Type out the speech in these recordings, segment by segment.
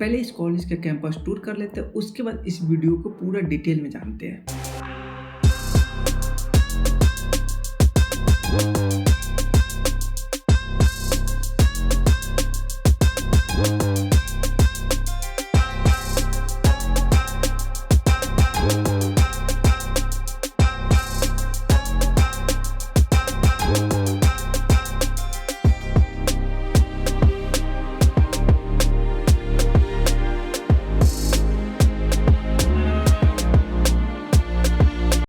पहले इस कॉलेज का कैंपस टूर कर लेते हैं, उसके बाद इस वीडियो को पूरा डिटेल में जानते हैं।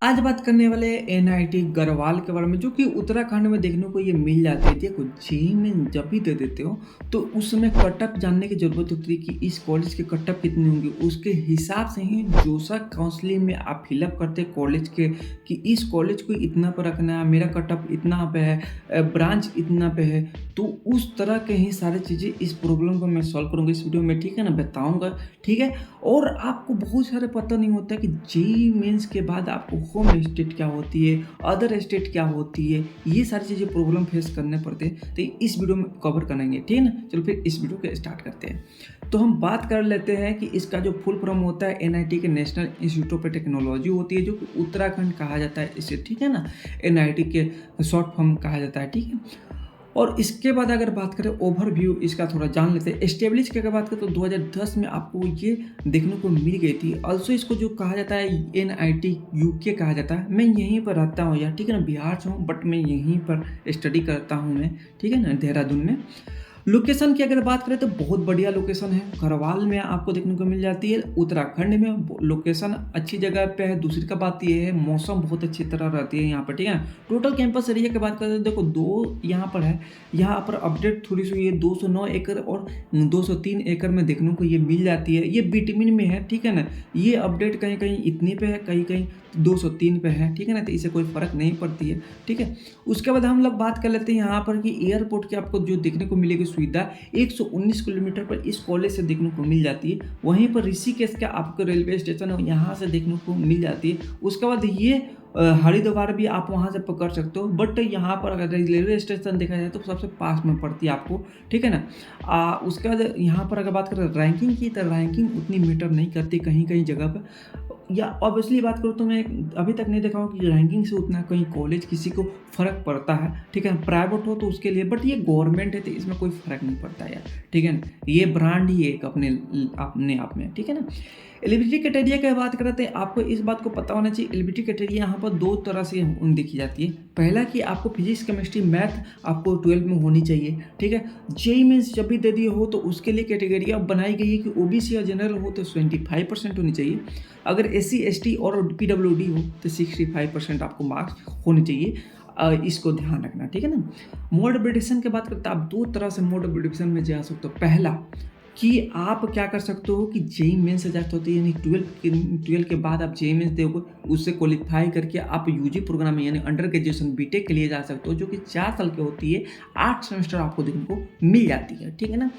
आज बात करने वाले एनआईटी गढ़वाल के बारे में, जो कि उत्तराखंड में देखने को ये मिल जाती है। देखो, जेईई में जब भी दे देते हो तो उस समय कटअप जानने की ज़रूरत होती है कि इस कॉलेज के कटअप कितने होंगे। उसके हिसाब से ही जोसा काउंसलिंग में आप फिलअप करते हैं कॉलेज के कि इस कॉलेज को इतना पर रखना है, मेरा कटअप इतना पे है, ब्रांच इतना पे है। तो उस तरह के ही सारी चीज़ें इस प्रॉब्लम को मैं सॉल्व करूँगा इस वीडियो में, ठीक है ना, बताऊँगा, ठीक है। और आपको बहुत सारे पता नहीं होता कि जेईई मेंस के बाद आपको होम स्टेट क्या होती है, अदर स्टेट क्या होती है, ये सारी चीज़ें प्रॉब्लम फेस करने पड़ते हैं। तो इस वीडियो में कवर करेंगे, ठीक है ना। चलो फिर इस वीडियो को स्टार्ट करते हैं। तो हम बात कर लेते हैं कि इसका जो फुल फॉर्म होता है एनआईटी के नेशनल इंस्टीट्यूट ऑफ टेक्नोलॉजी होती है, जो कि उत्तराखंड कहा जाता है इसे, ठीक है ना। एनआईटी के शॉर्ट फॉर्म कहा जाता है, ठीक है। और इसके बाद अगर बात करें ओवरव्यू इसका थोड़ा जान लेते हैं। एस्टेब्लिश की अगर बात करें तो 2010 में आपको ये देखने को मिल गई थी। ऑल्सो इसको जो कहा जाता है एनआईटी यूके कहा जाता है। मैं यहीं पर रहता हूँ यार, ठीक है ना, बिहार से हूँ, बट मैं यहीं पर स्टडी करता हूँ मैं, ठीक है ना, देहरादून में। लोकेशन की अगर बात करें तो बहुत बढ़िया लोकेशन है, गढ़वाल में आपको देखने को मिल जाती है। उत्तराखंड में लोकेशन अच्छी जगह पे है। दूसरी का बात ये है मौसम बहुत अच्छी तरह रहती है यहाँ पर, ठीक है। टोटल कैंपस एरिया की बात करें तो देखो 2 यहाँ पर है। यहाँ पर अपडेट थोड़ी सी ये 209 एकड़ और 203 एकड़ में देखने को ये मिल जाती है। ये बिटवीन में है, ठीक है ना। ये अपडेट कहीं कहीं इतनी पे है, कहीं कहीं 203 पे है, ठीक है ना। तो इससे कोई फ़र्क नहीं पड़ती है, ठीक है। उसके बाद हम लोग बात कर लेते हैं यहाँ पर कि एयरपोर्ट की आपको जो देखने को मिलेगी सुविधा 119 किलोमीटर पर इस कॉलेज से देखने को मिल जाती है। वहीं पर ऋषिकेश का आपको रेलवे स्टेशन है, यहाँ से देखने को मिल जाती है। उसके बाद ये हरिद्वार भी आप वहाँ से पकड़ सकते हो, बट यहाँ पर अगर रेलवे स्टेशन देखा जाए तो सबसे पास में पड़ती है आपको, ठीक है ना। उसके बाद यहाँ पर अगर बात करें रैंकिंग की, तो रैंकिंग उतनी मैटर नहीं करती कहीं कहीं जगह पर। या ऑब्वियसली बात करूँ तो मैं अभी तक नहीं देखा हूँ कि रैंकिंग से उतना कहीं कॉलेज किसी को फ़र्क पड़ता है, ठीक है। प्राइवेट हो तो उसके लिए, बट ये गवर्नमेंट है तो इसमें कोई फ़र्क नहीं पड़ता यार, ठीक है ना। ये ब्रांड ही एक अपने आप में, ठीक है ना। एलिजिबिलिटी क्राइटेरिया की बात करते हैं, आपको इस बात को पता होना चाहिए। एलिजिबिलिटी क्राइटेरिया यहाँ पर 2 तरह से देखी जाती है। पहला कि आपको फिजिक्स केमिस्ट्री मैथ आपको 12 में होनी चाहिए, ठीक है। जेईई मेंस जब भी दे दिए हो तो उसके लिए कैटेगरी अब बनाई गई है कि ओबीसी या जनरल हो तो 25% होनी चाहिए। अगर एससी एसटी और पीडब्ल्यूडी हो तो 65% आपको मार्क्स होने चाहिए। इसको ध्यान रखना, ठीक है ना। मोड ऑफ एडमिशन की बात करते हैं, आप 2 तरह से मोड ऑफ एडमिशन में जा सकते हो। पहला कि आप क्या कर सकते हो कि जेईई मेंस से जाते होते हैं, यानी 12 के बाद आप जेईई मेंस दोगे, उससे क्वालिफाई करके आप यूजी प्रोग्राम में यानी अंडर ग्रेजुएशन बीटेक के लिए जा सकते हो, जो कि 4 साल की होती है। 8 सेमेस्टर आपको देखने को मिल जाती है, ठीक है ना।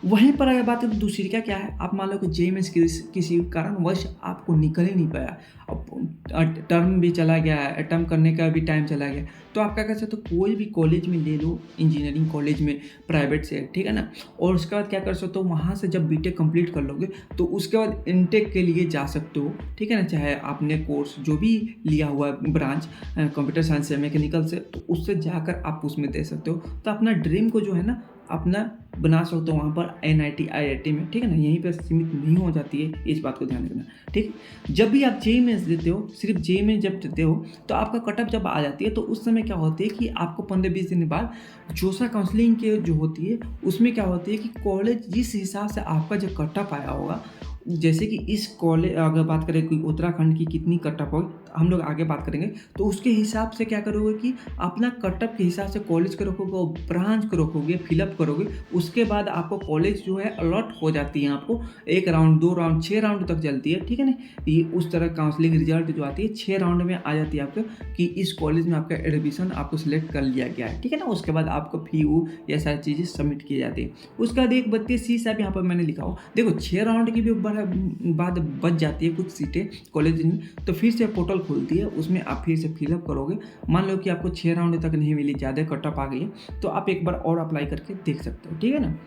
वहीं पर अगर बात करें दूसरी का क्या है, आप मान लो कि जेईई मेंस किसी कारणवश आपको निकल ही नहीं पाया, अब टर्म भी चला गया, अटेम्प्ट करने का भी टाइम चला गया, तो आप क्या कर सकते हो, कोई भी कॉलेज में ले लो, इंजीनियरिंग कॉलेज में प्राइवेट से, ठीक है ना। और उसके बाद क्या कर सकते हो, वहाँ से जब बीटेक कंप्लीट कर लोगे तो उसके बाद इनटेक के लिए जा सकते हो, ठीक है ना। चाहे आपने कोर्स जो भी लिया हुआ ब्रांच कंप्यूटर साइंस से, मैकेनिकल से, तो उससे जाकर आप उसमें दे सकते हो। तो अपना ड्रीम को जो है ना अपना बना सकते हो वहाँ पर एनआईटी आईआईटी में, ठीक है ना। यहीं पर सीमित नहीं हो जाती है, इस बात को ध्यान रखना, ठीक। जब भी आप जेईई मेंस देते हो, सिर्फ जेईई में जब देते हो तो आपका कटअप जब आ जाती है तो उस समय क्या होती है कि आपको 15-20 दिन बाद जोसा काउंसलिंग के जो होती है उसमें क्या होती है कि कॉलेज जिस हिसाब से आपका जो कटअप आया होगा, जैसे कि इस कॉलेज अगर बात करें कि उत्तराखंड की कितनी कटअप हो, हम लोग आगे बात करेंगे, तो उसके हिसाब से क्या करोगे कि अपना कटअप के हिसाब से कॉलेज को रखोगे, ब्रांच को रखोगे, फिलअप करोगे। उसके बाद आपको कॉलेज जो है अलॉट हो जाती है, आपको 1 राउंड 2 राउंड 6 राउंड तक चलती है, ठीक है ना। ये उस तरह काउंसलिंग रिजल्ट जो आती है 6 राउंड में आ जाती है आपको कि इस कॉलेज में आपका एडमिशन आपको सिलेक्ट कर लिया गया है, ठीक है ना। उसके बाद आपको फी ये सारी चीज़ें सबमिट की जाती है। उसके बाद एक 32C साहब यहाँ पर मैंने लिखा हो, देखो 6 राउंड की भी बाद बच जाती है कुछ सीटें कॉलेज में, तो फिर से पोर्टल खुलती है, उसमें आप फिर से फिलअप करोगे। मान लो कि आपको 6 राउंड तक नहीं मिली, ज़्यादा कटअप आ गई है, तो आप एक बार और अप्लाई करके देख सकते हो, ठीक है ना।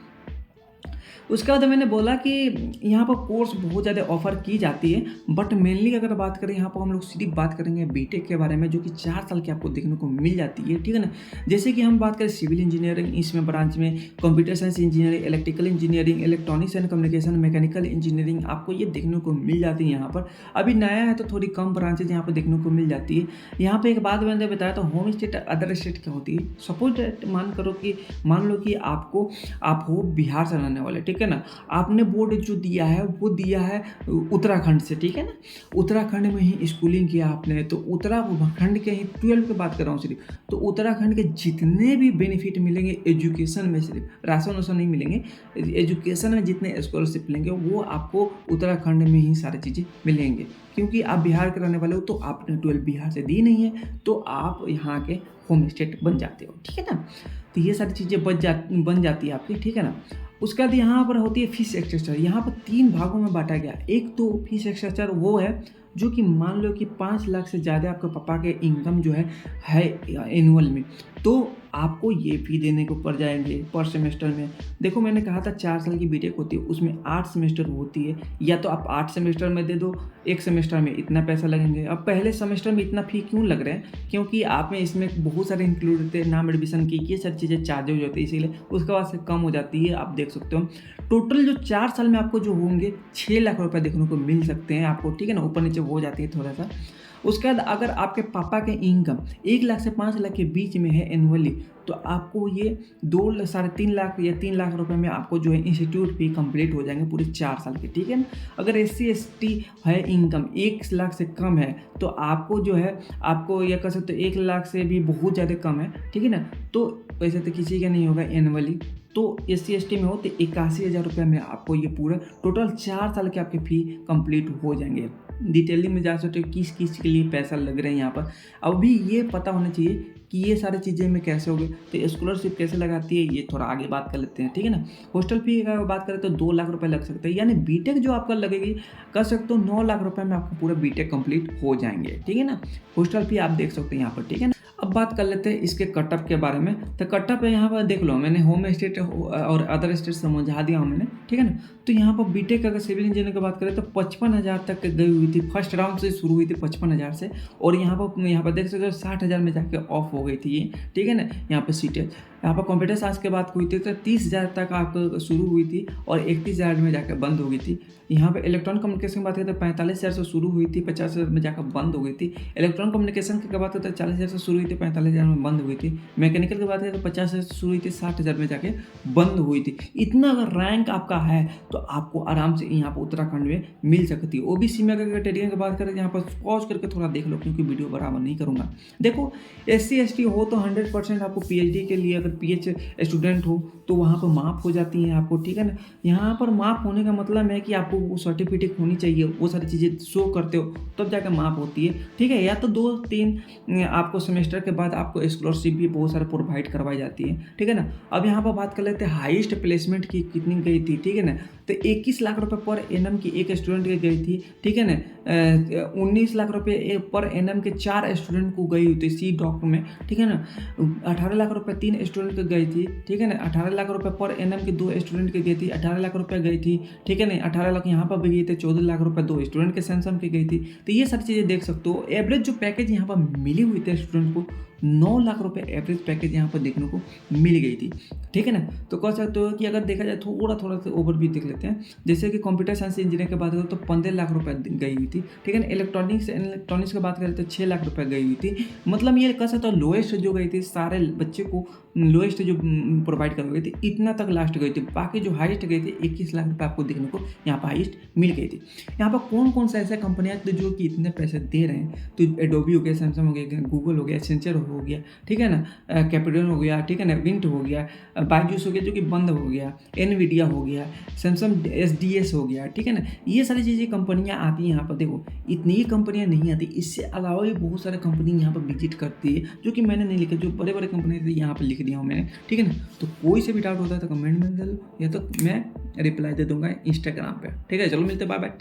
उसके बाद मैंने बोला कि यहाँ पर कोर्स बहुत ज़्यादा ऑफ़र की जाती है, बट मेनली अगर बात करें यहाँ पर हम लोग सिर्फ बात करेंगे बीटेक के बारे में, जो कि 4 साल की आपको देखने को मिल जाती है, ठीक है ना। जैसे कि हम बात करें सिविल इंजीनियरिंग, इसमें ब्रांच में computer science engineering, electrical engineering, electronics and communication, mechanical engineering आपको ये देखने को मिल जाती है यहाँ पर। अभी नया है तो थोड़ी कम ब्रांचेज यहाँ पर देखने को मिल जाती है। यहाँ पे एक बात मैंने बताया, तो होम स्टेट अदर स्टेट क्या होती है। सपोज दैट मान लो कि आप हो बिहार से रहने वाले, ठीक है ना। आपने बोर्ड जो दिया है वो दिया है उत्तराखंड से, ठीक है ना। उत्तराखंड में ही स्कूलिंग किया आपने, तो उत्तराखंड के ही 12 की बात कर रहा हूँ सिर्फ, तो उत्तराखंड के जितने भी बेनिफिट मिलेंगे एजुकेशन में, सिर्फ राशन वाशन नहीं मिलेंगे, एजुकेशन में जितने स्कॉलरशिप मिलेंगे वो आपको उत्तराखंड में ही सारी चीज़ें मिलेंगे। क्योंकि आप बिहार के रहने वाले हो, तो आपने 12 बिहार से दी नहीं है, तो आप यहाँ के होम स्टेट बन जाते हो, ठीक है ना। तो ये सारी चीज़ें बन जाती है आपकी, ठीक है ना। उसके बाद यहाँ पर होती है फीस स्ट्रक्चर। यहाँ पर 3 भागों में बांटा गया। एक तो फीस स्ट्रक्चर वो है जो कि मान लो कि 5 लाख से ज़्यादा आपके पापा के इनकम जो है एनुअल में, तो आपको ये फ़ी देने को पड़ जाएंगे पर सेमेस्टर में। देखो मैंने कहा था 4 साल की बीटेक होती है, उसमें 8 सेमेस्टर होती है, या तो आप 8 सेमेस्टर में दे दो, एक सेमेस्टर में इतना पैसा लगेंगे। अब पहले सेमेस्टर में इतना फ़ी क्यों लग रहे हैं, क्योंकि आप में इसमें बहुत सारे इंक्लूड होते हैं, नाम एडमिशन की, ये सब चीज़ें चार्जेज होती है, इसीलिए उसके बाद से कम हो जाती है। आप देख सकते हो टोटल जो 4 साल में आपको जो होंगे 6 लाख रुपये देखने को मिल सकते हैं आपको, ठीक है ना। ऊपर नीचे हो जाती है थोड़ा सा। उसके बाद अगर आपके पापा के इनकम 1 लाख से 5 लाख के बीच में है एनुअली, तो आपको ये 2 साढ़े 3 लाख या 3 लाख रुपए में आपको जो है इंस्टीट्यूट फी कंप्लीट हो जाएंगे पूरे 4 साल के, ठीक है ना। अगर SC ST है इनकम 1 लाख से कम है, तो आपको जो है आपको यह कह सकते हो 1 लाख से भी बहुत ज़्यादा कम है, ठीक है ना। तो वैसे तो किसी का नहीं होगा एनुअली, तो SC ST में हो तो 81,000 रुपये में आपको ये पूरा टोटल 4 साल के आपके फ़ी कंप्लीट हो जाएंगे। डिटेलिंग में जा सकते हो किस किस के लिए पैसा लग रहा है यहाँ पर। अभी ये पता होना चाहिए कि ये सारी चीज़ें में कैसे होगी, तो स्कॉलरशिप कैसे लगाती है ये थोड़ा आगे बात कर लेते हैं, ठीक है ना। हॉस्टल फी का बात करें तो 2 लाख रुपए लग सकते हैं, यानी बीटेक जो आपका लगेगी कर सकते हो 9 लाख रुपए में आपको पूरा बीटेक कंप्लीट हो जाएंगे, ठीक है ना। हॉस्टल फी आप देख सकते हैं यहाँ पर, ठीक है ना। अब बात कर लेते हैं इसके कटअप के बारे में। तो कटअप यहाँ पर देख लो, मैंने होम स्टेट और अदर स्टेट समझा दिया हूँ मैंने, ठीक है ना। तो यहाँ पर बीटेक अगर सिविल इंजीनियरिंग की बात करें तो 55,000 तक गई हुई थी, फर्स्ट राउंड से शुरू हुई थी 55,000 से, और यहाँ पर देख सकते हो 60,000 में जाके ऑफ हो गई थी ये, ठीक है ना। यहाँ पर सीटें यहाँ पर कंप्यूटर साइंस की बात हुई थी तो 30,000 तक आपको शुरू हुई थी और 31,000 में जाकर बंद हो गई थी। यहाँ पे इलेक्ट्रॉनिक कम्युनिकेशन की बात करें तो 45,000 से शुरू हुई थी, 50,000 में जाकर बंद हो गई थी। इलेक्ट्रॉनिक कम्युनिकेशन की बात करें तो 40,000 से शुरू हुई थी, 45,000 में बंद हुई थी। मैकेनिकल की बात करें तो 50,000 से शुरू हुई थी, 60,000 में जाके बंद हुई थी। इतना अगर रैंक आपका है तो आपको आराम से यहाँ पर उत्तराखंड में मिल सकती है। OBC में अगर कैटेगरी की बात करें, यहाँ पर पॉज करके थोड़ा देख लो क्योंकि वीडियो बराबर नहीं करूँगा। देखो SC ST हो तो 100% आपको PhD के लिए अगर PH स्टूडेंट हो तो वहाँ पर माफ़ हो जाती हैं आपको, ठीक है ना। यहाँ पर माफ़ होने का मतलब है कि आपको वो सर्टिफिकेट होनी चाहिए, वो सारी चीज़ें शो करते हो तब जाकर माफ़ होती है, ठीक है। या तो 2-3 आपको सेमेस्टर के बाद आपको स्कॉलरशिप भी बहुत सारे प्रोवाइड करवाई जाती है, ठीक है ना। अब यहाँ पर बात कर लेते हैं हाईएस्ट प्लेसमेंट की कितनी गई थी, ठीक है ना। तो 21 लाख रुपये पर एनम की एक स्टूडेंट की गई थी, ठीक है ना। 19 लाख रुपये पर एनम के 4 स्टूडेंट को गई हुई थी सी डॉक्टर में, ठीक है ना। 18 लाख रुपये 3 स्टूडेंट को गई थी, ठीक है ना। 18 लाख रुपये पर एनम की 2 स्टूडेंट की गई थी, 18 लाख रुपये गई थी, ठीक है ना। 18 लाख यहाँ पर भी गई थी, 14 लाख रुपये 2 स्टूडेंट के सैमसम की गई थी। तो ये सारी चीज़ें देख सकते हो। एवरेज जो पैकेज यहाँ पर मिली हुई थी स्टूडेंट को 9 लाख रुपए एवरेज पैकेज यहाँ पर देखने को मिल गई थी, ठीक है ना। तो कह सकते हो कि अगर देखा जाए थोड़ा सा ओवरव्यू देख लेते हैं। जैसे कि कंप्यूटर साइंस इंजीनियरिंग की बात करें तो 15 लाख रुपए गई हुई थी, ठीक है ना। इलेक्ट्रॉनिक्स की बात करें तो 6 लाख रुपए गई हुई थी। मतलब ये कह सकते हो लोएस्ट जो गई थी, सारे बच्चे को लोएस्ट जो प्रोवाइड कर गई थी इतना तक लास्ट गई थी। बाकी जो हाईएस्ट गई थी 21 लाख रुपये आपको देखने को यहाँ पर हाईएस्ट मिल गई थी। यहाँ पर कौन सा ऐसा कंपनियाँ जो कि इतने पैसे दे रहे हैं, तो एडोबी हो गया, सैमसंग हो गया, गूगल हो गया, एसेंचर हो गया, ठीक है ना, कैपिटल हो गया, ठीक है ना, विंट हो गया, बायजूस हो गया जो कि बंद हो गया, एनवीडिया हो गया, सैमसंग SDS हो गया, ठीक है ना। ये सारी चीज़ें कंपनियां आती हैं यहाँ पर। देखो इतनी ही कंपनियां नहीं आती, इससे अलावा भी बहुत सारे कंपनी यहाँ पर विजिट करती है, जो कि मैंने नहीं लिखा, जो बड़े बड़े कंपनी थे यहाँ पर लिख दिया हूँ मैंने, ठीक है ना। तो कोई से भी डाउट होता है तो कमेंट में दे दो, या तो मैं रिप्लाई दे दूंगा इंस्टाग्राम पर, ठीक है। चलो मिलते, बाय बाय।